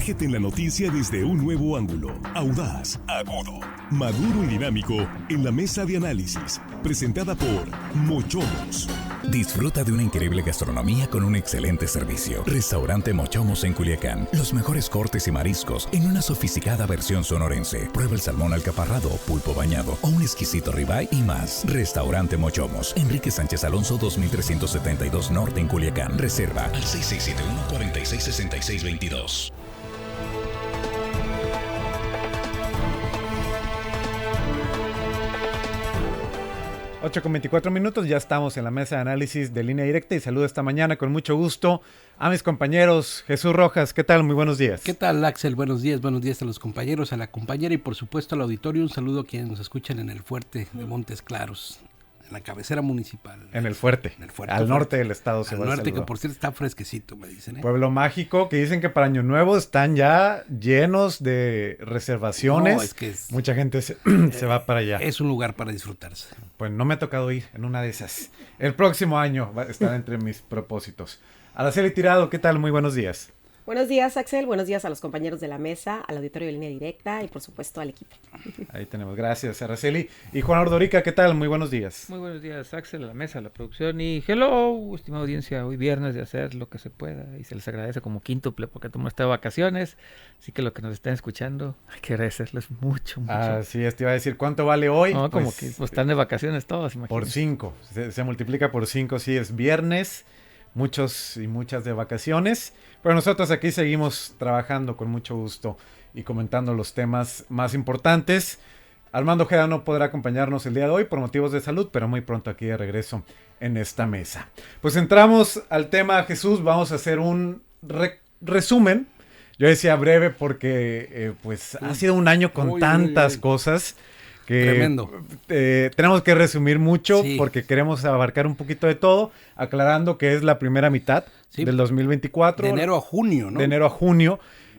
Sumérgete en la noticia desde un nuevo ángulo, audaz, agudo, maduro y dinámico en la mesa de análisis, presentada por Mochomos. Disfruta de una increíble gastronomía con un excelente servicio. Restaurante Mochomos en Culiacán. Los mejores cortes y mariscos en una sofisticada versión sonorense. Prueba el salmón alcaparrado, pulpo bañado o un exquisito ribeye y más. Restaurante Mochomos. Enrique Sánchez Alonso 2372 Norte en Culiacán. Reserva al 6671-466622. 8:24, ya estamos en la mesa de análisis de Línea Directa y saludo esta mañana con mucho gusto a mis compañeros. Jesús Rojas, ¿qué tal? Muy buenos días. ¿Qué tal, Axel? Buenos días a los compañeros, a la compañera y por supuesto al auditorio. Un saludo a quienes nos escuchan en el Fuerte de Montes Claros, en la cabecera municipal. En el Fuerte, al norte del estado. Al norte, que por cierto está fresquecito, me dicen. Pueblo mágico, que dicen que para Año Nuevo están ya llenos de reservaciones. No, es que mucha gente se va para allá. Es un lugar para disfrutarse. Pues no me ha tocado ir en una de esas. El próximo año va a estar entre mis propósitos. Araceli Tirado, ¿qué tal? Muy buenos días. Buenos días, Axel. Buenos días a los compañeros de la mesa, al auditorio de Línea Directa y por supuesto al equipo. Ahí tenemos. Gracias, Araceli. Y Juan Ordorica, ¿qué tal? Muy buenos días. Muy buenos días, Axel, a la mesa, a la producción y hello, estimada audiencia. Hoy viernes de hacer lo que se pueda y se les agradece como quíntuple porque todo el mundo está de vacaciones. Así que lo que nos están escuchando, hay que agradecerles mucho. Así es, te iba a decir, ¿cuánto vale hoy? No, como que están de vacaciones todos, imagínate. Por 5, se multiplica por 5, sí, es viernes. Muchos y muchas de vacaciones, pero nosotros aquí seguimos trabajando con mucho gusto y comentando los temas más importantes. Armando Ojeda no podrá acompañarnos el día de hoy por motivos de salud, pero muy pronto aquí de regreso en esta mesa. Pues entramos al tema, Jesús, vamos a hacer un resumen. Yo decía breve porque ha sido un año con tantas cosas. Que tremendo. Tenemos que resumir mucho porque queremos abarcar un poquito de todo, aclarando que es la primera mitad del 2024. De enero a junio, ¿no? De enero a junio.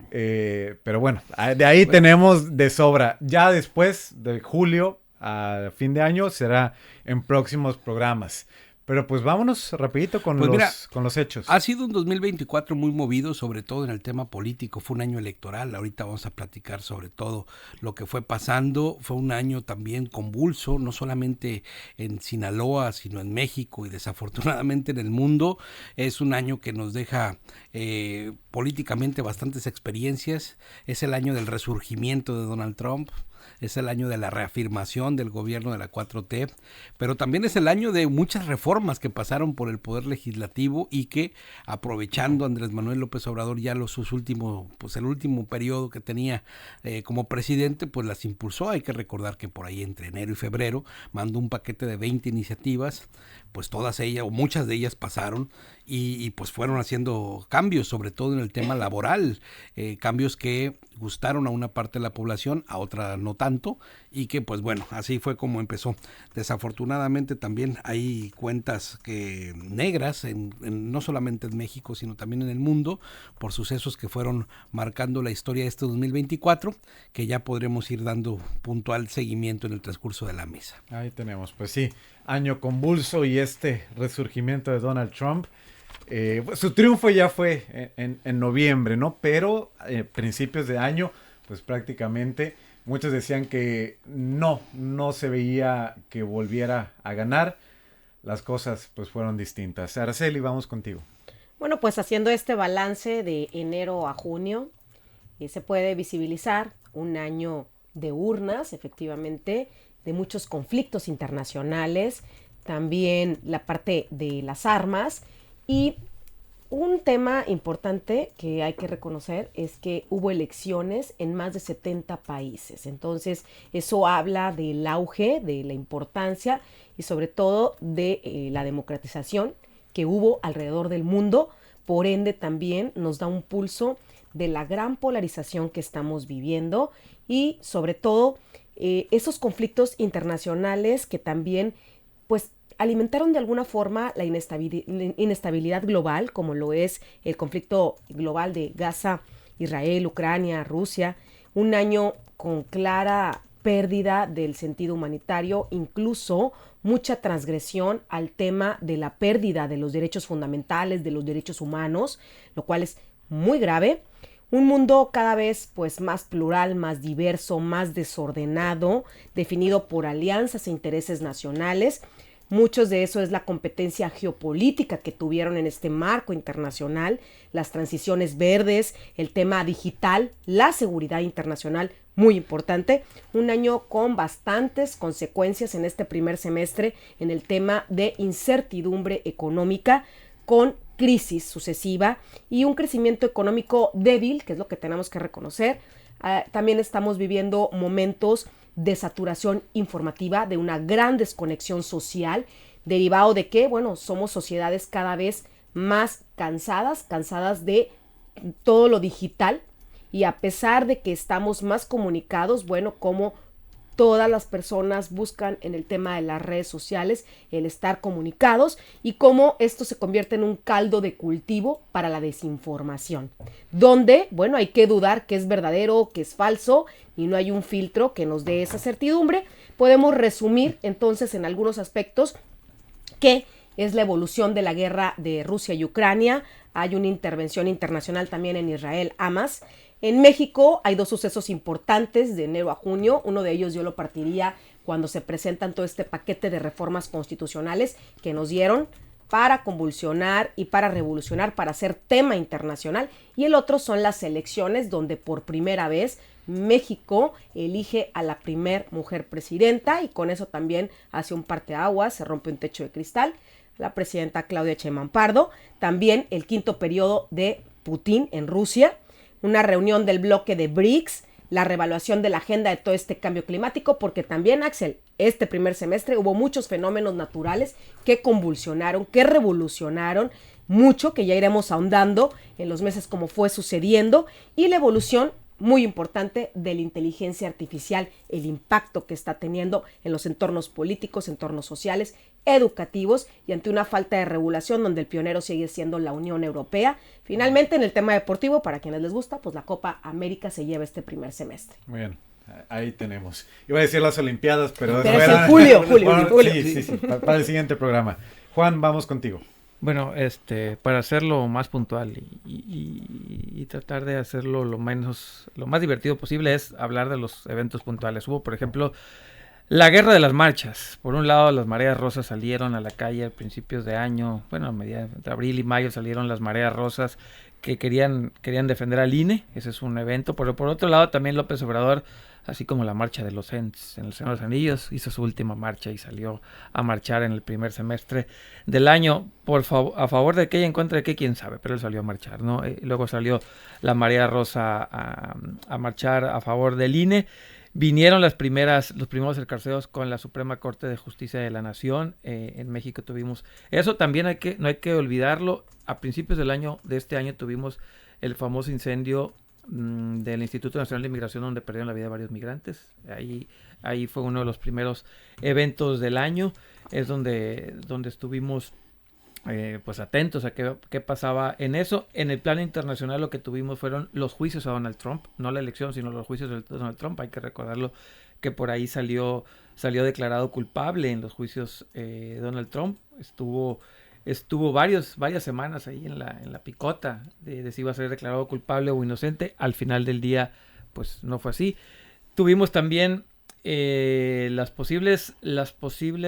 Pero bueno, de ahí tenemos de sobra. Ya después de julio a fin de año será en próximos programas. Pero pues vámonos rapidito con los hechos. Ha sido un 2024 muy movido, sobre todo en el tema político. Fue un año electoral, ahorita vamos a platicar sobre todo lo que fue pasando. Fue un año también convulso, no solamente en Sinaloa, sino en México y desafortunadamente en el mundo. Es un año que nos deja políticamente bastantes experiencias. Es el año del resurgimiento de Donald Trump. Es el año de la reafirmación del gobierno de la 4T, pero también es el año de muchas reformas que pasaron por el Poder Legislativo y que, aprovechando Andrés Manuel López Obrador ya el último periodo que tenía como presidente, pues las impulsó. Hay que recordar que por ahí entre enero y febrero mandó un paquete de 20 iniciativas, pues todas ellas o muchas de ellas pasaron y pues fueron haciendo cambios, sobre todo en el tema laboral, cambios que gustaron a una parte de la población, a otra no tanto, y que pues bueno, así fue como empezó. Desafortunadamente también hay cuentas negras, no solamente en México, sino también en el mundo, por sucesos que fueron marcando la historia de este 2024, que ya podremos ir dando puntual seguimiento en el transcurso de la mesa. Ahí tenemos, pues sí, año convulso y este resurgimiento de Donald Trump. Su triunfo ya fue en noviembre, ¿no? Pero principios de año, pues prácticamente muchos decían que no se veía que volviera a ganar. Las cosas pues fueron distintas. Araceli, vamos contigo. Bueno, pues haciendo este balance de enero a junio, se puede visibilizar un año de urnas, efectivamente, de muchos conflictos internacionales, también la parte de las armas. Y un tema importante que hay que reconocer es que hubo elecciones en más de 70 países. Entonces, eso habla del auge, de la importancia y sobre todo de la democratización que hubo alrededor del mundo. Por ende, también nos da un pulso de la gran polarización que estamos viviendo y sobre todo esos conflictos internacionales que también pues alimentaron de alguna forma la inestabilidad global, como lo es el conflicto global de Gaza, Israel, Ucrania, Rusia, un año con clara pérdida del sentido humanitario, incluso mucha transgresión al tema de la pérdida de los derechos fundamentales, de los derechos humanos, lo cual es muy grave. Un mundo cada vez pues más plural, más diverso, más desordenado, definido por alianzas e intereses nacionales. Muchos de eso es la competencia geopolítica que tuvieron en este marco internacional, las transiciones verdes, el tema digital, la seguridad internacional, muy importante. Un año con bastantes consecuencias en este primer semestre en el tema de incertidumbre económica, con crisis sucesiva y un crecimiento económico débil, que es lo que tenemos que reconocer. También estamos viviendo momentos de saturación informativa, de una gran desconexión social, derivado de que, bueno, somos sociedades cada vez más cansadas de todo lo digital, y a pesar de que estamos más comunicados, bueno, como todas las personas buscan en el tema de las redes sociales el estar comunicados, y cómo esto se convierte en un caldo de cultivo para la desinformación, donde, bueno, hay que dudar qué es verdadero, qué es falso, y no hay un filtro que nos dé esa certidumbre. Podemos resumir entonces en algunos aspectos que es la evolución de la guerra de Rusia y Ucrania. Hay una intervención internacional también en Israel, Hamas. En México hay 2 sucesos importantes de enero a junio. Uno de ellos yo lo partiría cuando se presentan todo este paquete de reformas constitucionales que nos dieron para convulsionar y para revolucionar, para hacer tema internacional. Y el otro son las elecciones, donde por primera vez México elige a la primer mujer presidenta, y con eso también hace un parteaguas, se rompe un techo de cristal. La presidenta Claudia Sheinbaum Pardo. También el 5º periodo de Putin en Rusia, una reunión del bloque de BRICS, la reevaluación de la agenda de todo este cambio climático, porque también, Axel, este primer semestre hubo muchos fenómenos naturales que convulsionaron, que revolucionaron mucho, que ya iremos ahondando en los meses como fue sucediendo, y la evolución muy importante de la inteligencia artificial, el impacto que está teniendo en los entornos políticos, entornos sociales, educativos, y ante una falta de regulación donde el pionero sigue siendo la Unión Europea. Finalmente, en el tema deportivo, para quienes les gusta, pues la Copa América se lleva este primer semestre. Muy bien, ahí tenemos. Iba a decir las Olimpiadas, pero es en julio. Sí, para el siguiente programa. Juan, vamos contigo. Bueno, para hacerlo más puntual y tratar de hacerlo lo más divertido posible, es hablar de los eventos puntuales. Hubo, por ejemplo, la guerra de las marchas. Por un lado, las mareas rosas salieron a la calle a principios de año, bueno, entre abril y mayo salieron las mareas rosas que querían defender al INE. Ese es un evento. Pero por otro lado, también López Obrador, así como la marcha de los Ents en el Señor de los Anillos, hizo su última marcha y salió a marchar en el primer semestre del año a favor de qué y en contra de qué, quién sabe, pero él salió a marchar, ¿no? Luego salió la marea rosa a marchar a favor del INE. Vinieron los primeros escarceos con la Suprema Corte de Justicia de la Nación. En México tuvimos eso. También no hay que olvidarlo. A principios de este año tuvimos el famoso incendio del Instituto Nacional de Inmigración, donde perdieron la vida varios migrantes. Ahí fue uno de los primeros eventos del año. Es donde estuvimos pues atentos a qué pasaba en eso. En el plano internacional lo que tuvimos fueron los juicios a Donald Trump, no la elección, sino los juicios de Donald Trump. Hay que recordarlo que por ahí salió declarado culpable en los juicios Donald Trump. Estuvo varias semanas ahí en la picota de si iba a ser declarado culpable o inocente. Al final del día, pues no fue así. Tuvimos también las posibles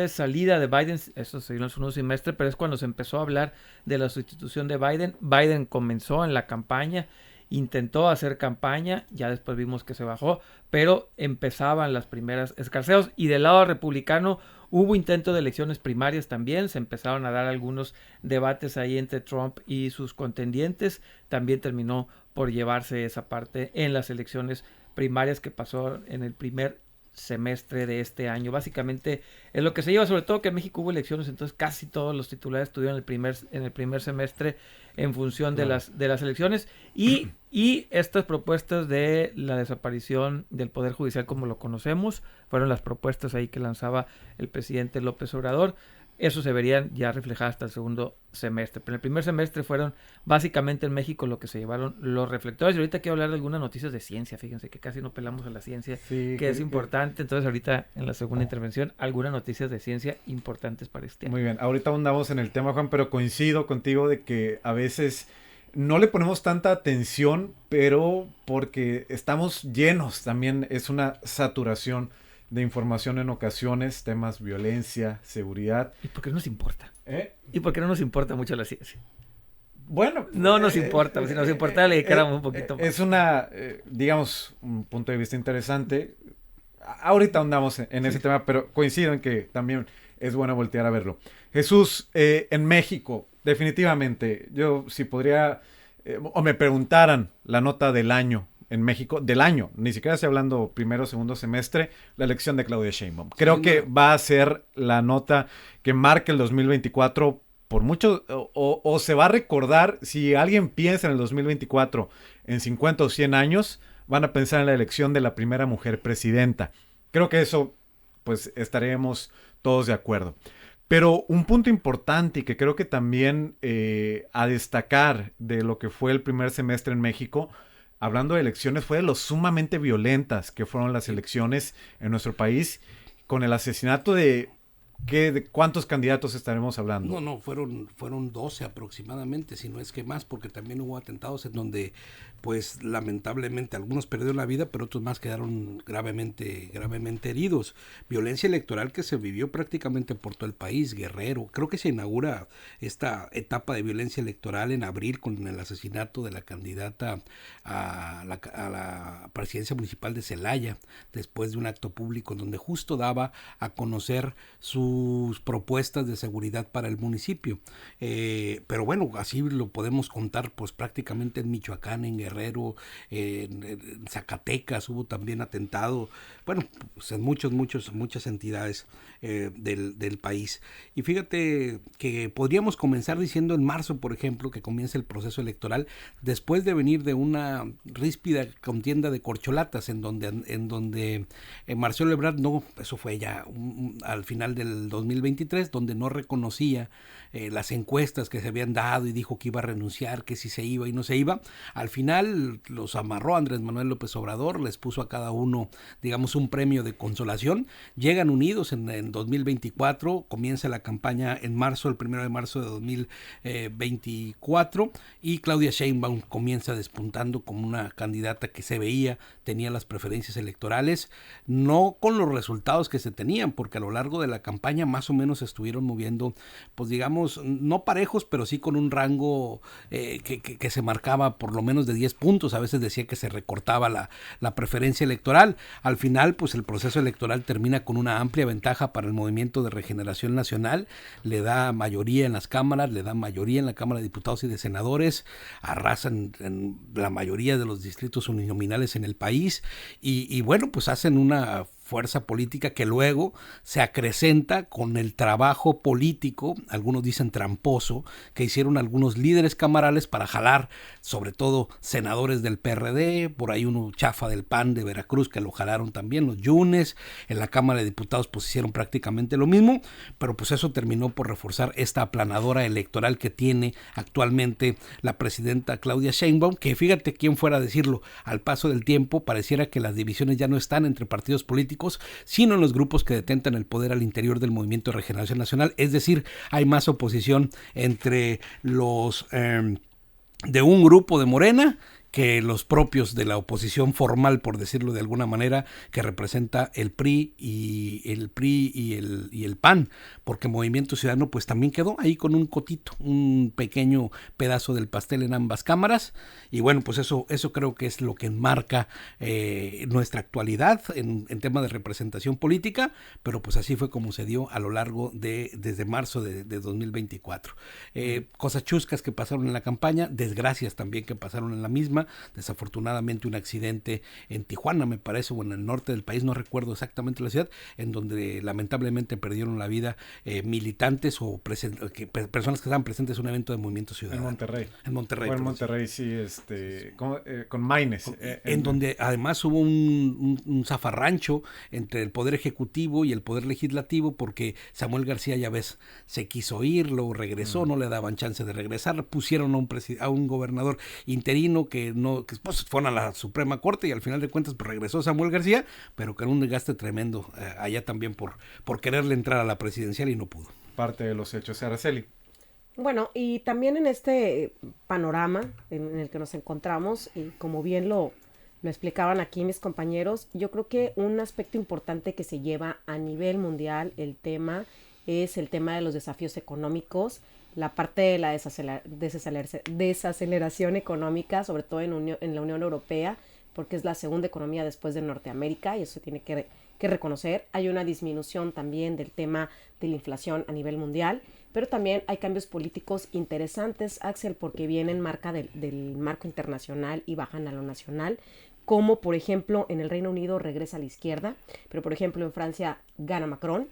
salidas de Biden. Eso se dio en el segundo semestre, pero es cuando se empezó a hablar de la sustitución de Biden. Biden comenzó en la campaña, intentó hacer campaña, ya después vimos que se bajó, pero empezaban las primeras escarceos. Y del lado republicano hubo intento de elecciones primarias también, se empezaron a dar algunos debates ahí entre Trump y sus contendientes. También terminó por llevarse esa parte en las elecciones primarias que pasó en el primer semestre de este año. Básicamente es lo que se lleva, sobre todo que en México hubo elecciones, entonces casi todos los titulares estuvieron en el primer semestre en función de las elecciones y estas propuestas de la desaparición del Poder Judicial como lo conocemos, fueron las propuestas ahí que lanzaba el presidente López Obrador. Eso se verían ya reflejadas hasta el segundo semestre. Pero en el primer semestre fueron básicamente en México lo que se llevaron los reflectores. Y ahorita quiero hablar de algunas noticias de ciencia. Fíjense que casi no pelamos a la ciencia, sí, que es importante. Entonces ahorita en la segunda intervención, algunas noticias de ciencia importantes para este año. Muy bien, ahorita andamos en el tema, Juan, pero coincido contigo de que a veces no le ponemos tanta atención, pero porque estamos llenos, también es una saturación de información en ocasiones, temas violencia, seguridad. ¿Y por qué no nos importa? ¿Eh? ¿Y por qué no nos importa mucho la ciencia? Bueno, No nos importa, si nos importara le dedicáramos un poquito más. Es una, digamos, un punto de vista interesante. Ahorita andamos en ese tema, pero coincido en que también es bueno voltear a verlo. Jesús, en México, definitivamente, yo si podría, o me preguntaran la nota del año en México, del año, ni siquiera estoy hablando primero o segundo semestre, la elección de Claudia Sheinbaum. Creo que va a ser la nota que marque el 2024 por mucho, o se va a recordar, si alguien piensa en el 2024 en 50 o 100 años, van a pensar en la elección de la primera mujer presidenta. Creo que eso, pues, estaremos todos de acuerdo. Pero un punto importante y que creo que también a destacar de lo que fue el primer semestre en México, hablando de elecciones, fue de lo sumamente violentas que fueron las elecciones en nuestro país, con el asesinato de ¿cuántos candidatos estaremos hablando? No, fueron 12 aproximadamente, si no es que más, porque también hubo atentados en donde, pues, lamentablemente algunos perdieron la vida, pero otros más quedaron gravemente heridos. Violencia electoral que se vivió prácticamente por todo el país, Guerrero. Creo que se inaugura esta etapa de violencia electoral en abril con el asesinato de la candidata a la presidencia municipal de Celaya, después de un acto público en donde justo daba a conocer sus propuestas de seguridad para el municipio. Pero bueno, así lo podemos contar pues prácticamente en Michoacán, en Guerrero, en Zacatecas hubo también atentado, bueno, pues en muchas entidades del país. Y fíjate que podríamos comenzar diciendo en marzo, por ejemplo, que comienza el proceso electoral, después de venir de una ríspida contienda de corcholatas en donde Marcelo Ebrard, no, eso fue ya al final del 2023, donde no reconocía las encuestas que se habían dado y dijo que iba a renunciar, que si se iba y no se iba. Al final los amarró Andrés Manuel López Obrador, les puso a cada uno, digamos, un premio de consolación. Llegan unidos en 2024, comienza la campaña en marzo, el 1 de marzo de 2024, y Claudia Sheinbaum comienza despuntando como una candidata que se veía, tenía las preferencias electorales, no con los resultados que se tenían, porque a lo largo de la campaña más o menos estuvieron moviendo, pues digamos, no parejos, pero sí con un rango que se marcaba por lo menos de 10 puntos. A veces decía que se recortaba la preferencia electoral. Al final, pues el proceso electoral termina con una amplia ventaja para el Movimiento de Regeneración Nacional, le da mayoría en las cámaras, le da mayoría en la Cámara de Diputados y de Senadores, arrasan en la mayoría de los distritos uninominales en el país y bueno, pues hacen una fuerza política que luego se acrecenta con el trabajo político, algunos dicen tramposo, que hicieron algunos líderes camarales para jalar, sobre todo senadores del PRD, por ahí uno chafa del PAN de Veracruz que lo jalaron también, los Yunes, en la Cámara de Diputados pues hicieron prácticamente lo mismo, pero pues eso terminó por reforzar esta aplanadora electoral que tiene actualmente la presidenta Claudia Sheinbaum, que fíjate quién fuera a decirlo, al paso del tiempo pareciera que las divisiones ya no están entre partidos políticos, sino en los grupos que detentan el poder al interior del Movimiento de Regeneración Nacional, es decir, hay más oposición entre los de un grupo de Morena que los propios de la oposición formal, por decirlo de alguna manera, que representa el PRI y el PAN, porque Movimiento Ciudadano pues también quedó ahí con un cotito, un pequeño pedazo del pastel en ambas cámaras, y bueno, pues eso creo que es lo que enmarca nuestra actualidad en tema de representación política, pero pues así fue como se dio a lo largo desde marzo de 2024. Cosas chuscas que pasaron en la campaña, desgracias también que pasaron en la misma. Desafortunadamente un accidente en Tijuana, me parece, o en el norte del país, no recuerdo exactamente la ciudad, en donde lamentablemente perdieron la vida militantes o personas que estaban presentes en un evento de Movimiento Ciudadano. En Monterrey. Fue en Monterrey, sí, con Maines. En donde además hubo un zafarrancho entre el Poder Ejecutivo y el Poder Legislativo, porque Samuel García, ya ves, se quiso ir, luego regresó, no le daban chance de regresar, pusieron a un gobernador interino que pues, fueron a la Suprema Corte y al final de cuentas pues, regresó Samuel García, pero con un desgaste tremendo allá también por quererle entrar a la presidencial y no pudo. Parte de los hechos. Araceli. Bueno, y también en este panorama en el que nos encontramos, y como bien lo explicaban aquí mis compañeros, yo creo que un aspecto importante que se lleva a nivel mundial el tema es el tema de los desafíos económicos, la parte de la desaceleración económica, sobre todo en la Unión Europea, porque es la segunda economía después de Norteamérica y eso tiene que reconocer. Hay una disminución también del tema de la inflación a nivel mundial, pero también hay cambios políticos interesantes, Axel, porque vienen marca del marco internacional y bajan a lo nacional, como por ejemplo en el Reino Unido regresa a la izquierda, pero por ejemplo en Francia gana Macron.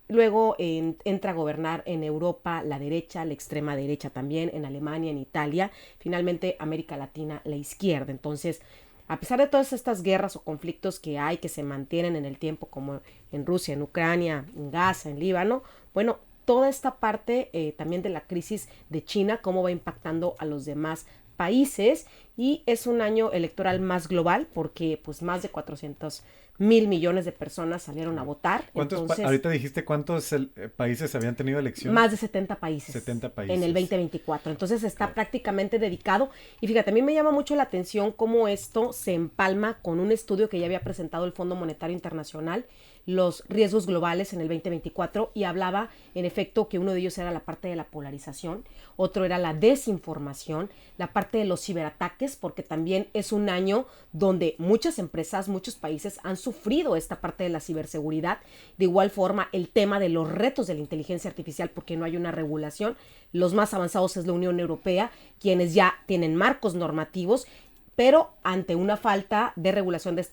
Luego entra a gobernar en Europa la derecha, la extrema derecha también, en Alemania, en Italia, finalmente América Latina la izquierda. Entonces, a pesar de todas estas guerras o conflictos que hay, que se mantienen en el tiempo, como en Rusia, en Ucrania, en Gaza, en Líbano, bueno, toda esta parte también de la crisis de China, cómo va impactando a los demás países, y es un año electoral más global porque pues más de 400.000 millones de personas salieron a votar. Ahorita dijiste cuántos países habían tenido elecciones. Más de 70 países. 70 países. En el 2024. Entonces está prácticamente dedicado. Y fíjate, a mí me llama mucho la atención cómo esto se empalma con un estudio que ya había presentado el Fondo Monetario Internacional, los riesgos globales en el 2024, y hablaba en efecto que uno de ellos era la parte de la polarización, otro era la desinformación, la parte de los ciberataques, porque también es un año donde muchas empresas, muchos países han sufrido esta parte de la ciberseguridad. De igual forma, el tema de los retos de la inteligencia artificial, porque no hay una regulación. Los más avanzados es la Unión Europea, quienes ya tienen marcos normativos, pero ante una falta de regulación de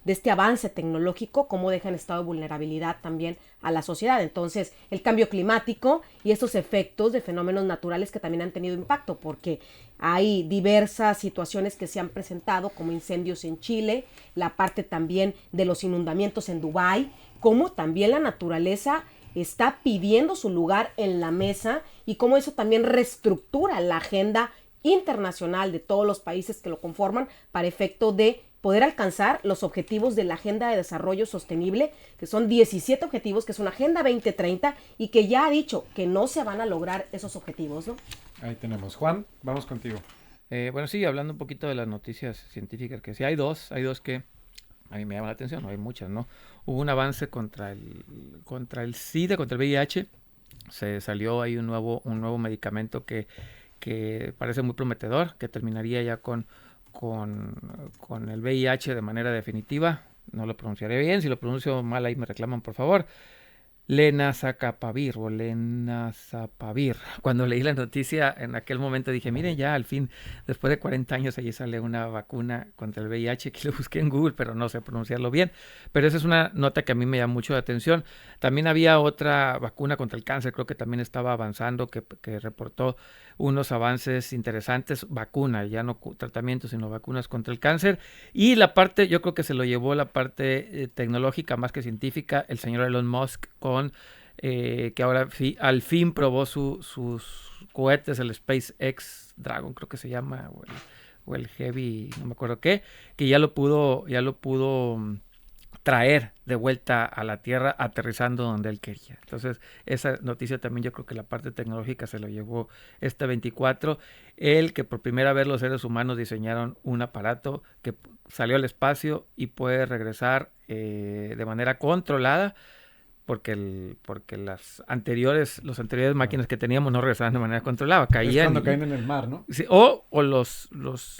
este avance tecnológico, cómo deja en estado de vulnerabilidad también a la sociedad. Entonces, el cambio climático y estos efectos de fenómenos naturales que también han tenido impacto, porque hay diversas situaciones que se han presentado, como incendios en Chile, la parte también de los inundamientos en Dubái, como también la naturaleza está pidiendo su lugar en la mesa y cómo eso también reestructura la agenda internacional de todos los países que lo conforman para efecto de poder alcanzar los objetivos de la Agenda de Desarrollo Sostenible, que son 17 objetivos, que es una Agenda 2030 y que ya ha dicho que no se van a lograr esos objetivos, ¿no? Ahí tenemos. Juan, vamos contigo. Bueno, sí, hablando un poquito de las noticias científicas, que sí, hay dos que a mí me llaman la atención, no hay muchas, ¿no? Hubo un avance contra el SIDA, contra el VIH, se salió ahí un nuevo medicamento que parece muy prometedor, que terminaría ya con el VIH de manera definitiva. No lo pronunciaré bien, si lo pronuncio mal ahí me reclaman, por favor. Lenacapavir. Cuando leí la noticia en aquel momento dije, miren, ya al fin, después de 40 años allí sale una vacuna contra el VIH, que lo busqué en Google, pero no sé pronunciarlo bien. Pero esa es una nota que a mí me llama mucho la atención. También había otra vacuna contra el cáncer, creo que también estaba avanzando, que reportó unos avances interesantes, vacuna, ya no tratamientos, sino vacunas contra el cáncer. Y la parte, yo creo que se lo llevó la parte tecnológica más que científica, el señor Elon Musk que ahora al fin probó sus cohetes, el SpaceX Dragon, creo que se llama, o el Heavy, no me acuerdo qué, que ya lo pudo traer de vuelta a la Tierra, aterrizando donde él quería. Entonces, esa noticia también yo creo que la parte tecnológica se lo llevó este 24. El que por primera vez los seres humanos diseñaron un aparato que salió al espacio y puede regresar de manera controlada, porque los anteriores máquinas que teníamos no regresaban de manera controlada, caían. Es cuando caen en el mar, ¿no? Sí, o los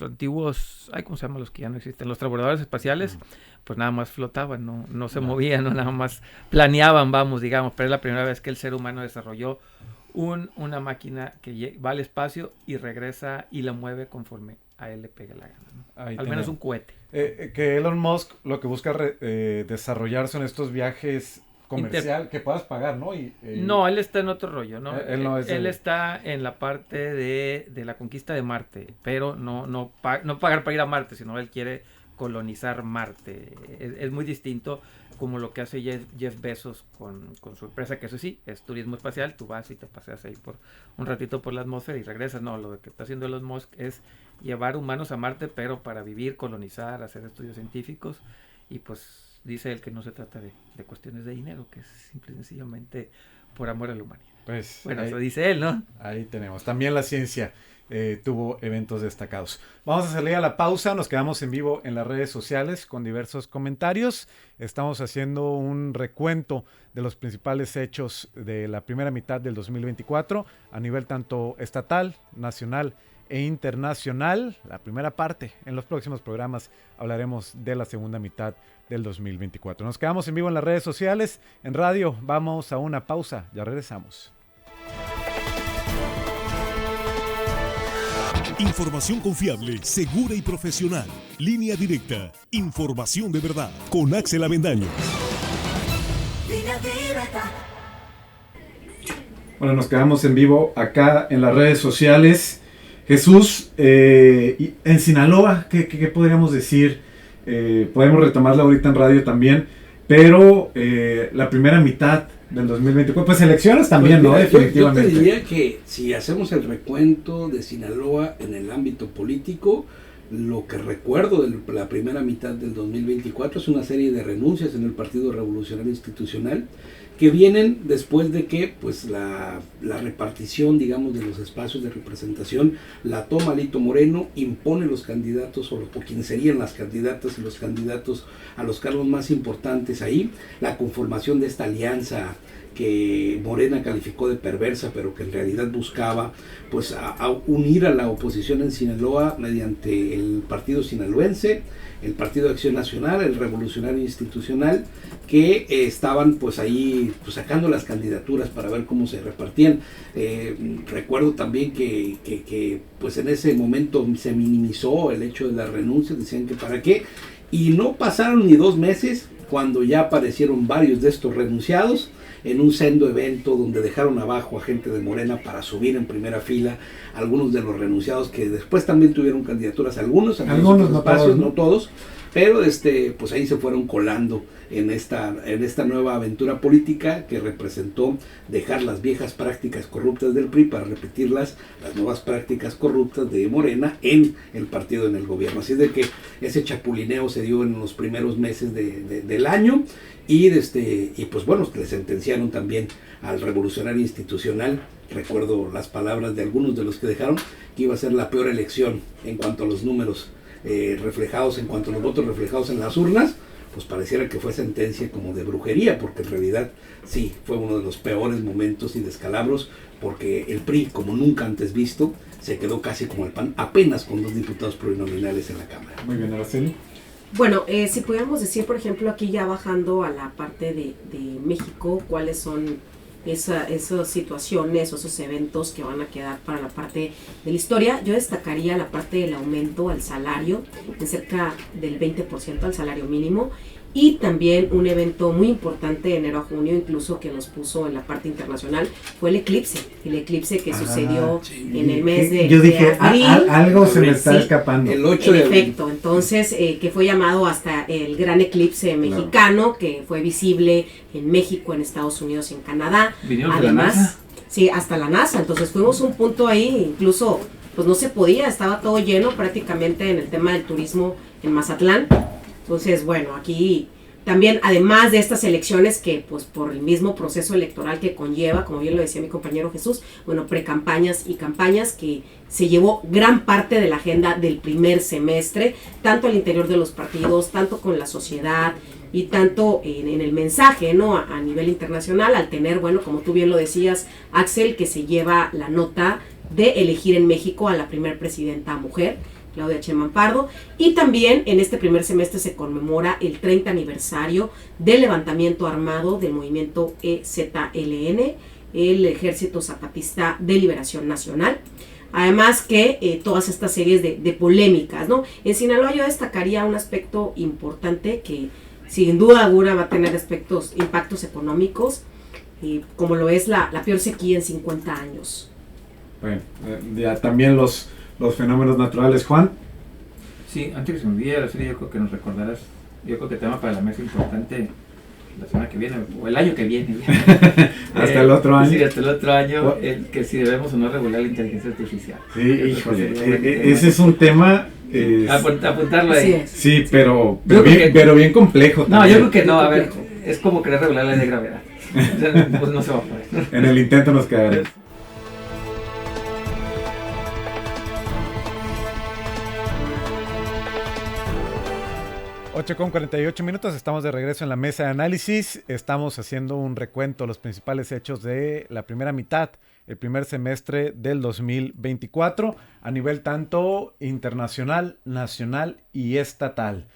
antiguos, ¿cómo se llaman los que ya no existen? Los transbordadores espaciales, pues nada más flotaban, no se movían, no nada más planeaban, digamos, pero es la primera vez que el ser humano desarrolló una máquina que va al espacio y regresa y la mueve conforme a él le pegue la gana, ¿no? Al menos un cohete. Que Elon Musk lo que busca desarrollar son estos viajes comercial que puedas pagar, ¿no? No, él está en otro rollo, ¿no? Él está en la parte de la conquista de Marte, pero no pagar para ir a Marte, sino él quiere colonizar Marte. Es muy distinto como lo que hace Jeff Bezos con su empresa, que eso sí, es turismo espacial, tú vas y te paseas ahí por un ratito por la atmósfera y regresas. No, lo que está haciendo Elon Musk es llevar humanos a Marte, pero para vivir, colonizar, hacer estudios científicos, y pues dice él que no se trata de cuestiones de dinero, que es simple y sencillamente por amor a la humanidad. Pues, bueno, ahí, eso dice él, ¿no? Ahí tenemos. También la ciencia tuvo eventos destacados. Vamos a salir a la pausa. Nos quedamos en vivo en las redes sociales con diversos comentarios. Estamos haciendo un recuento de los principales hechos de la primera mitad del 2024 a nivel tanto estatal, nacional e internacional. La primera parte. En los próximos programas hablaremos de la segunda mitad del 2024. Nos quedamos en vivo en las redes sociales, en radio. Vamos a una pausa. Ya regresamos. Información confiable, segura y profesional. Línea directa. Información de verdad. Con Axel Avendaño. Bueno, nos quedamos en vivo acá en las redes sociales. Jesús, en Sinaloa, ¿qué podríamos decir? Podemos retomarla ahorita en radio también, pero la primera mitad del 2024, pues elecciones también, pues mira, ¿no? Definitivamente. Yo te diría que si hacemos el recuento de Sinaloa en el ámbito político, lo que recuerdo de la primera mitad del 2024 es una serie de renuncias en el Partido Revolucionario Institucional que vienen después de que pues la repartición, digamos, de los espacios de representación la toma Alito Moreno, impone los candidatos o quienes serían las candidatas y los candidatos a los cargos más importantes ahí, la conformación de esta alianza que Morena calificó de perversa, pero que en realidad buscaba pues a unir a la oposición en Sinaloa mediante el Partido Sinaloense, el Partido de Acción Nacional, el Revolucionario Institucional, que estaban pues ahí pues, sacando las candidaturas para ver cómo se repartían. Recuerdo también que pues en ese momento se minimizó el hecho de las renuncias, decían que para qué, y no pasaron ni 2 meses cuando ya aparecieron varios de estos renunciados en un sendo evento donde dejaron abajo a gente de Morena para subir en primera fila algunos de los renunciados que después también tuvieron candidaturas, algunos no espacios, no todos, pero pues ahí se fueron colando en esta nueva aventura política que representó dejar las viejas prácticas corruptas del PRI para repetirlas, las nuevas prácticas corruptas de Morena en el partido, en el gobierno. Así de que ese chapulineo se dio en los primeros meses del año y pues bueno, le sentenciaron también al Revolucionario Institucional. Recuerdo las palabras de algunos de los que dejaron, que iba a ser la peor elección en cuanto a los números reflejados, en cuanto a los votos reflejados en las urnas. Pues pareciera que fue sentencia como de brujería, porque en realidad sí, fue uno de los peores momentos y descalabros, porque el PRI, como nunca antes visto, se quedó casi como el PAN, apenas con 2 diputados plurinominales en la Cámara. Muy bien, Araceli. Bueno, si pudiéramos decir, por ejemplo, aquí ya bajando a la parte de México, cuáles son esas situaciones o esos eventos que van a quedar para la parte de la historia, yo destacaría la parte del aumento al salario, de cerca del 20% al salario mínimo, y también un evento muy importante de enero a junio, incluso que nos puso en la parte internacional, fue el eclipse que sucedió en el mes de yo dije, abril. Algo se me está escapando. El 8 de abril. Efecto, entonces, que fue llamado hasta el gran eclipse mexicano, que fue visible en México, en Estados Unidos y en Canadá. ¿Vinieron Además, de la NASA? Sí, hasta la NASA, entonces fuimos un punto ahí, incluso, pues no se podía, estaba todo lleno prácticamente en el tema del turismo en Mazatlán. Entonces, bueno, aquí también, además de estas elecciones que, pues, por el mismo proceso electoral que conlleva, como bien lo decía mi compañero Jesús, bueno, precampañas y campañas, que se llevó gran parte de la agenda del primer semestre, tanto al interior de los partidos, tanto con la sociedad y tanto en el mensaje, ¿no? A nivel internacional, al tener, bueno, como tú bien lo decías, Axel, que se lleva la nota de elegir en México a la primer presidenta mujer, Claudia Sheinbaum Pardo, y también en este primer semestre se conmemora el 30 aniversario del levantamiento armado del movimiento EZLN, el Ejército Zapatista de Liberación Nacional. Además que todas estas series de polémicas, ¿no? En Sinaloa yo destacaría un aspecto importante que sin duda alguna va a tener impactos económicos, como lo es la peor sequía en 50 años. Bueno, ya también los fenómenos naturales, Juan. Sí, antes que se me olvide, Araceli, yo creo que nos recordarás, yo creo que tema para la mesa importante la semana que viene, o el año que viene. Hasta el otro año. Sí, hasta el otro año, que si debemos o no regular la inteligencia artificial. Sí, híjole, ese es un tema... apuntarlo ahí. Sí, sí, pero bien complejo. No, también. yo creo que no, a ver, es como querer revelar la ley de gravedad. O sea, pues no se va a poder. En el intento nos quedaremos. 8:48, estamos de regreso en la mesa de análisis. Estamos haciendo un recuento de los principales hechos de la primera mitad, el primer semestre del 2024, a nivel tanto internacional, nacional y estatal.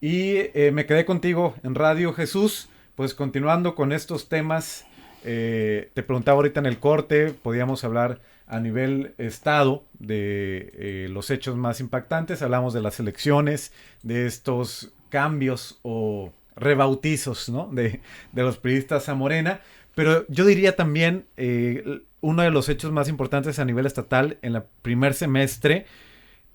Y me quedé contigo en radio, Jesús, pues continuando con estos temas. Te preguntaba ahorita en el corte, podíamos hablar a nivel estado de los hechos más impactantes. Hablamos de las elecciones, de estos cambios o rebautizos, ¿no? de los priistas a Morena, pero yo diría también uno de los hechos más importantes a nivel estatal en el primer semestre,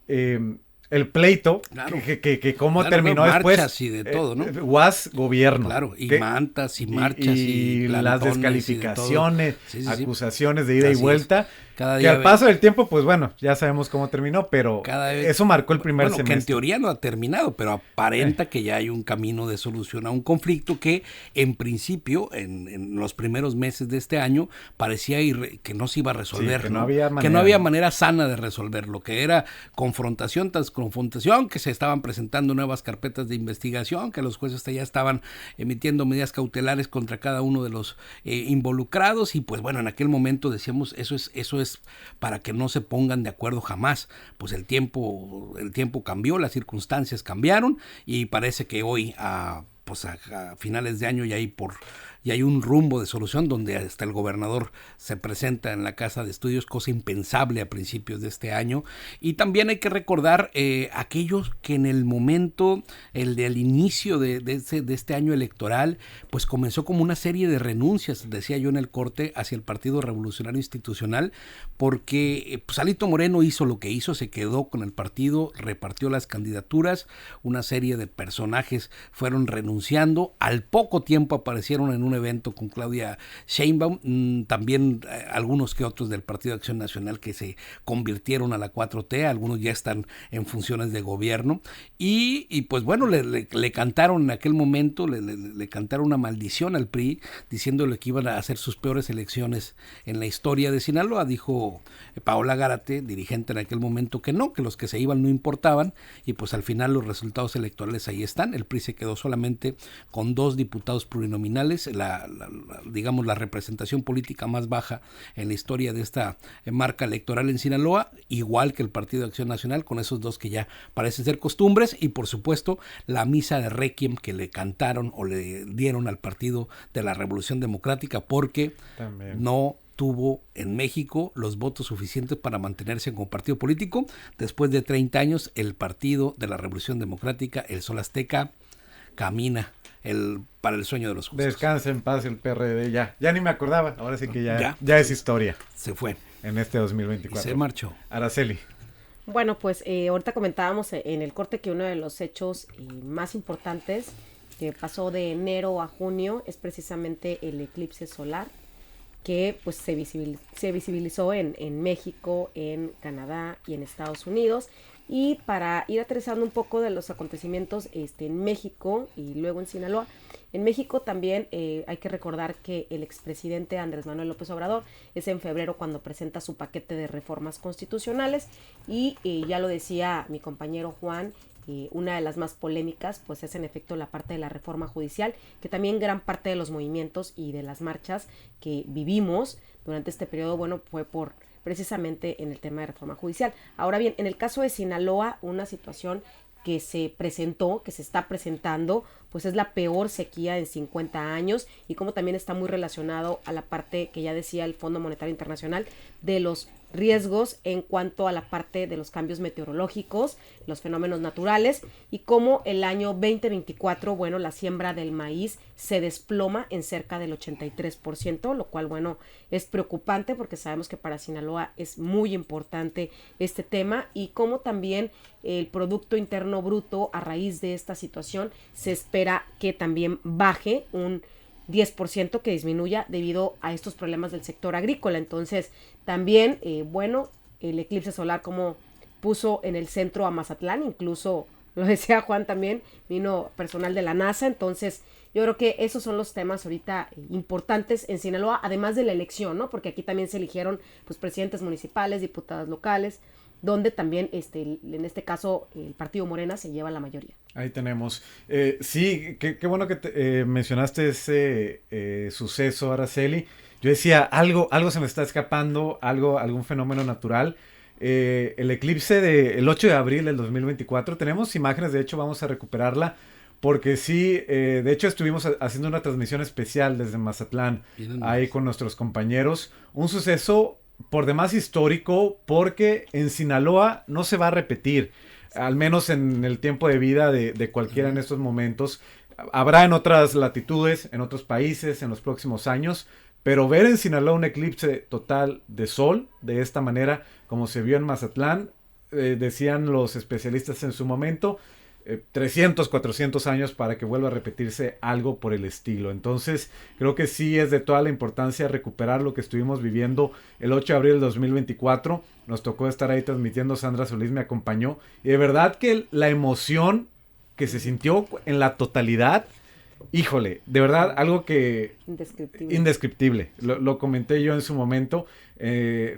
el pleito, claro, que cómo claro, terminó después. Marchas y de todo, ¿no? UAS gobierno. Claro, y mantas y marchas y las descalificaciones, sí, acusaciones de ida y vuelta. Cada que día al paso del tiempo, pues bueno, ya sabemos cómo terminó, pero eso marcó el primer semestre. Que en teoría no ha terminado, pero aparenta que ya hay un camino de solución a un conflicto que en principio, en los primeros meses de este año, parecía que no se iba a resolver. Sí, que no había manera sana de resolverlo, que era confrontación tras confrontación, que se estaban presentando nuevas carpetas de investigación, que los jueces ya estaban emitiendo medidas cautelares contra cada uno de los involucrados, y pues bueno, en aquel momento decíamos, eso es para que no se pongan de acuerdo jamás. Pues el tiempo cambió, las circunstancias cambiaron, y parece que hoy a finales de año ya hay un rumbo de solución donde hasta el gobernador se presenta en la Casa de Estudios, cosa impensable a principios de este año. Y también hay que recordar aquellos que en el momento, del inicio de este año electoral, pues comenzó como una serie de renuncias, decía yo en el corte, hacia el Partido Revolucionario Institucional, porque pues Alito Moreno hizo lo que hizo, se quedó con el partido, repartió las candidaturas, una serie de personajes fueron renunciando, al poco tiempo aparecieron en un evento con Claudia Sheinbaum, también algunos que otros del Partido de Acción Nacional que se convirtieron a la 4T, algunos ya están en funciones de gobierno, y pues bueno, le cantaron en aquel momento, le cantaron una maldición al PRI, diciéndole que iban a hacer sus peores elecciones en la historia de Sinaloa. Dijo Paola Gárate, dirigente en aquel momento, que no, que los que se iban no importaban, y pues al final los resultados electorales ahí están. El PRI se quedó solamente con 2 diputados plurinominales, digamos la representación política más baja en la historia de esta marca electoral en Sinaloa, igual que el Partido de Acción Nacional, con esos 2 que ya parecen ser costumbres, y por supuesto la misa de requiem que le cantaron o le dieron al Partido de la Revolución Democrática, porque también no tuvo en México los votos suficientes para mantenerse como partido político. Después de 30 años, el Partido de la Revolución Democrática, el Sol Azteca, camina para el sueño de los justos. Descansa en paz el PRD, ya ni me acordaba, ahora sí que ya es historia. Se fue. En este 2024. Se marchó. Araceli. Bueno, pues ahorita comentábamos en el corte que uno de los hechos más importantes que pasó de enero a junio es precisamente el eclipse solar, que pues se visibilizó en México, en Canadá y en Estados Unidos. Y para ir aterrizando un poco de los acontecimientos en México y luego en Sinaloa, en México también hay que recordar que el expresidente Andrés Manuel López Obrador es en febrero cuando presenta su paquete de reformas constitucionales, y ya lo decía mi compañero Juan, una de las más polémicas pues es en efecto la parte de la reforma judicial, que también gran parte de los movimientos y de las marchas que vivimos durante este periodo, bueno, fue por precisamente en el tema de reforma judicial. Ahora bien, en el caso de Sinaloa, una situación que se presentó, que se está presentando, pues es la peor sequía en 50 años, y como también está muy relacionado a la parte que ya decía el Fondo Monetario Internacional de los riesgos en cuanto a la parte de los cambios meteorológicos, los fenómenos naturales, y cómo el año 2024, bueno, la siembra del maíz se desploma en cerca del 83%, lo cual, bueno, es preocupante porque sabemos que para Sinaloa es muy importante este tema, y cómo también el Producto Interno Bruto a raíz de esta situación se espera que también baje un 10%, que disminuya debido a estos problemas del sector agrícola. Entonces también, bueno, el eclipse solar como puso en el centro a Mazatlán, incluso lo decía Juan también, vino personal de la NASA, entonces yo creo que esos son los temas ahorita importantes en Sinaloa, además de la elección, ¿no? Porque aquí también se eligieron pues presidentes municipales, diputados locales, donde también en este caso el partido Morena se lleva la mayoría. Ahí tenemos. Sí, qué bueno que mencionaste ese suceso, Araceli. Yo decía, algo se me está escapando, algún fenómeno natural. El eclipse del 8 de abril del 2024, tenemos imágenes, de hecho vamos a recuperarla, porque sí, de hecho estuvimos haciendo una transmisión especial desde Mazatlán, ahí con nuestros compañeros. Un suceso por demás histórico, porque en Sinaloa no se va a repetir, al menos en el tiempo de vida de cualquiera en estos momentos. Habrá en otras latitudes, en otros países, en los próximos años, pero ver en Sinaloa un eclipse total de sol, de esta manera, como se vio en Mazatlán, decían los especialistas en su momento, 300, 400 años para que vuelva a repetirse algo por el estilo. Entonces, creo que sí es de toda la importancia recuperar lo que estuvimos viviendo el 8 de abril del 2024. Nos tocó estar ahí transmitiendo, Sandra Solís me acompañó, y de verdad que la emoción que se sintió en la totalidad, híjole, de verdad, algo que... Indescriptible. Lo comenté yo en su momento.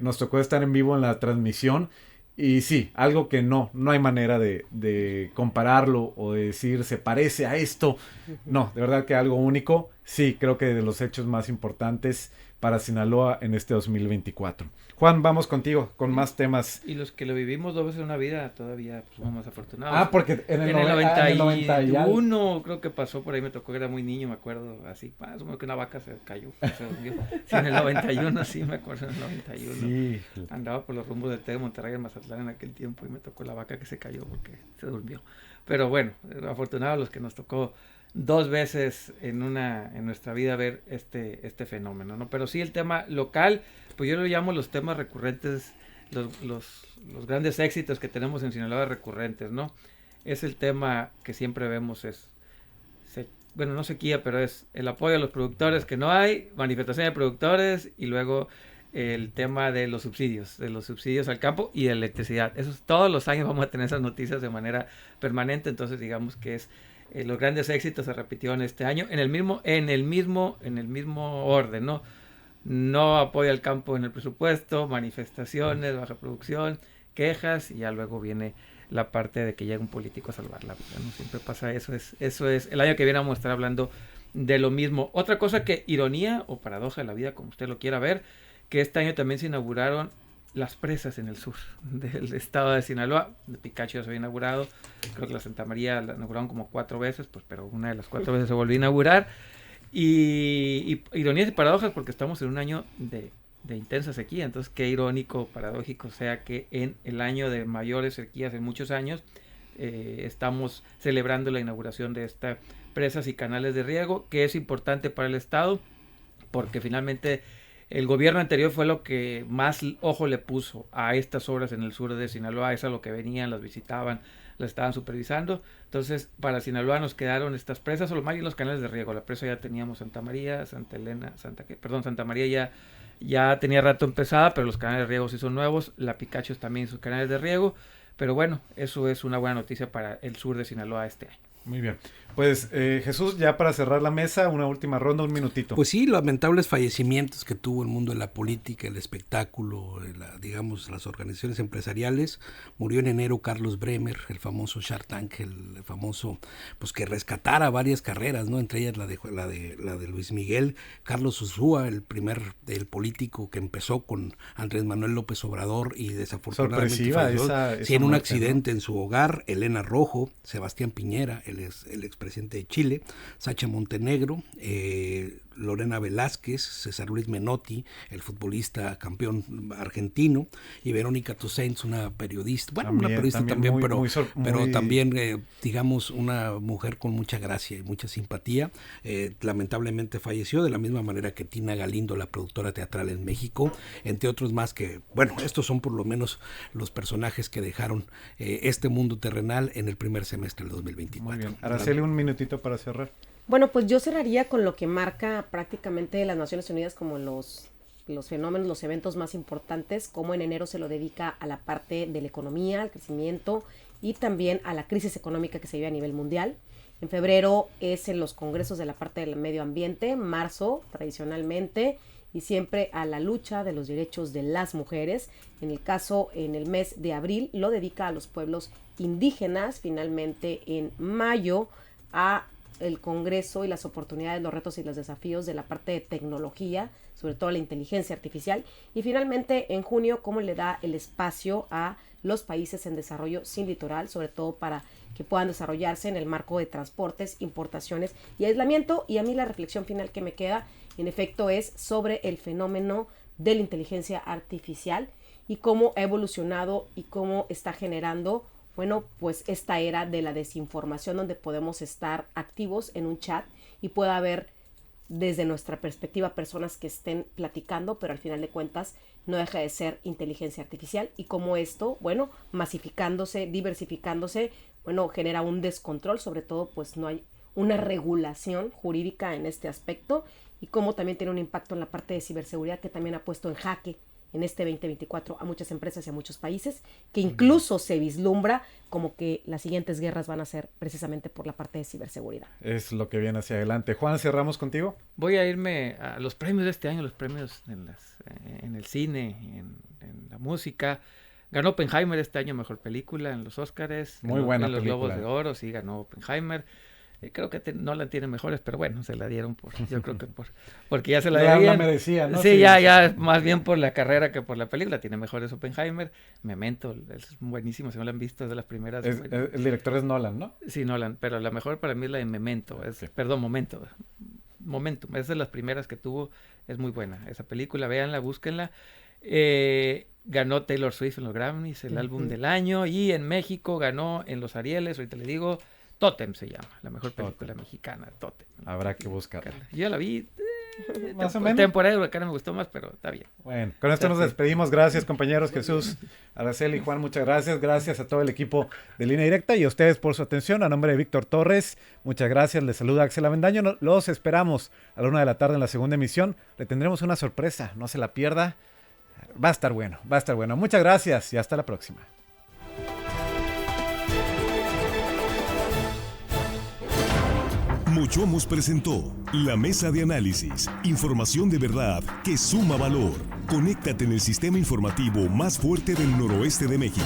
Nos tocó estar en vivo en la transmisión. Y sí, algo que no hay manera de compararlo o de decir se parece a esto. No, de verdad que algo único. Sí, creo que de los hechos más importantes para Sinaloa en este 2024. Juan, vamos contigo con más temas. Y los que lo vivimos 2 veces en una vida todavía pues, somos más afortunados. Ah, porque en el 91 creo que pasó por ahí, me tocó, era muy niño, me acuerdo, así, más o menos que una vaca se cayó. Sí, en el 91, sí, me acuerdo, en el 91. Sí. Andaba por los rumbos del T de Monterrey en Mazatlán en aquel tiempo y me tocó la vaca que se cayó porque se durmió. Pero bueno, afortunados los que nos tocó 2 veces en nuestra vida ver este fenómeno, ¿no? Pero sí, el tema local, pues yo lo llamo los temas recurrentes, los grandes éxitos que tenemos en Sinaloa recurrentes, ¿no? Es el tema que siempre vemos, bueno, no sequía, pero es el apoyo a los productores que no hay, manifestación de productores, y luego el tema de los subsidios al campo y de electricidad. Esos, todos los años vamos a tener esas noticias de manera permanente, entonces digamos que es los grandes éxitos se repitieron este año en el mismo orden, ¿no? No apoyo al campo en el presupuesto, manifestaciones, baja producción, quejas, y ya luego viene la parte de que llega un político a salvar la vida, ¿no? Siempre pasa eso es el año que viene vamos a estar hablando de lo mismo. Otra cosa que ironía o paradoja de la vida, como usted lo quiera ver, que este año también se inauguraron las presas en el sur del estado de Sinaloa. De Picacho ya se había inaugurado, creo que la Santa María la inauguraron como 4 veces, pues, pero una de las 4 veces se volvió a inaugurar. Y ironías y paradojas, porque estamos en un año de intensa sequía, entonces qué irónico, paradójico sea que en el año de mayores sequías en muchos años estamos celebrando la inauguración de estas presas y canales de riego, que es importante para el estado, porque finalmente el gobierno anterior fue lo que más ojo le puso a estas obras en el sur de Sinaloa. Es a lo que venían, las visitaban, las estaban supervisando. Entonces, para Sinaloa nos quedaron estas presas, o más bien los canales de riego. La presa ya teníamos Santa María, Santa María ya tenía rato empezada, pero los canales de riego sí son nuevos. La Picacho también sus canales de riego. Pero bueno, eso es una buena noticia para el sur de Sinaloa este año. Muy bien. Pues Jesús, ya para cerrar la mesa, una última ronda, un minutito. Pues sí, lamentables fallecimientos que tuvo el mundo de la política, el espectáculo, digamos, las organizaciones empresariales. Murió en enero Carlos Bremer, el famoso Shark Tank, el famoso, pues que rescatara varias carreras, ¿no? Entre ellas la de Luis Miguel. Carlos Ursúa, el político que empezó con Andrés Manuel López Obrador y desafortunadamente falleció en un accidente, ¿no? En su hogar. Elena Rojo, Sebastián Piñera, el expresidente de Chile, Sacha Montenegro, Lorena Velázquez, César Luis Menotti, el futbolista campeón argentino, y Verónica Toussaint, una periodista, bueno, también, una periodista también, pero también, digamos, una mujer con mucha gracia y mucha simpatía. Lamentablemente falleció, de la misma manera que Tina Galindo, la productora teatral en México, entre otros más que, bueno, estos son por lo menos los personajes que dejaron este mundo terrenal en el primer semestre del 2024. Muy bien. Araceli, un minutito para cerrar. Bueno, pues yo cerraría con lo que marca prácticamente las Naciones Unidas como los fenómenos, los eventos más importantes, como en enero se lo dedica a la parte de la economía, al crecimiento y también a la crisis económica que se vive a nivel mundial. En febrero es en los congresos de la parte del medio ambiente, marzo tradicionalmente, y siempre a la lucha de los derechos de las mujeres. En el mes de abril lo dedica a los pueblos indígenas, finalmente en mayo a el Congreso y las oportunidades, los retos y los desafíos de la parte de tecnología, sobre todo la inteligencia artificial, y finalmente en junio cómo le da el espacio a los países en desarrollo sin litoral, sobre todo para que puedan desarrollarse en el marco de transportes, importaciones y aislamiento. Y a mí la reflexión final que me queda, en efecto, es sobre el fenómeno de la inteligencia artificial y cómo ha evolucionado y cómo está generando, bueno, pues esta era de la desinformación, donde podemos estar activos en un chat y pueda haber desde nuestra perspectiva personas que estén platicando, pero al final de cuentas no deja de ser inteligencia artificial, y cómo esto, bueno, masificándose, diversificándose, bueno, genera un descontrol, sobre todo pues no hay una regulación jurídica en este aspecto, y cómo también tiene un impacto en la parte de ciberseguridad, que también ha puesto en jaque en este 2024 a muchas empresas y a muchos países, que incluso se vislumbra como que las siguientes guerras van a ser precisamente por la parte de ciberseguridad. Es lo que viene hacia adelante. Juan, cerramos contigo. Voy a irme a los premios de este año, los premios en el cine, en la música. Ganó Oppenheimer este año mejor película en los Oscars. Muy buena en los película. Globos de Oro, sí, ganó Oppenheimer. Creo que Nolan tiene mejores, pero bueno, se la dieron yo creo que porque ya se la dieron. Ya merecía, ¿no? Sí, ya más bien por la carrera que por la película. Tiene mejores Oppenheimer. Memento, es buenísimo, si no la han visto, es de las primeras. El director es Nolan, ¿no? Sí, Nolan, pero la mejor para mí es la de Memento. Perdón, Momentum, es de las primeras que tuvo, es muy buena esa película, véanla, búsquenla. Ganó Taylor Swift en los Grammys, el álbum del año, y en México ganó en los Arieles, ahorita le digo, Tótem se llama, la mejor película mexicana, Tótem. Habrá que buscarla. Yo la vi, más o menos. temporada huracán me gustó más, pero está bien. Bueno, con esto nos despedimos. Gracias, compañeros Jesús, Araceli y Juan, muchas gracias. Gracias a todo el equipo de Línea Directa y a ustedes por su atención. A nombre de Víctor Torres, muchas gracias. Les saluda Axel Avendaño. Los esperamos a la 1:00 p.m. en la segunda emisión. Le tendremos una sorpresa, no se la pierda. Va a estar bueno, va a estar bueno. Muchas gracias y hasta la próxima. Mochomos presentó La Mesa de Análisis. Información de verdad que suma valor. Conéctate en el sistema informativo más fuerte del noroeste de México.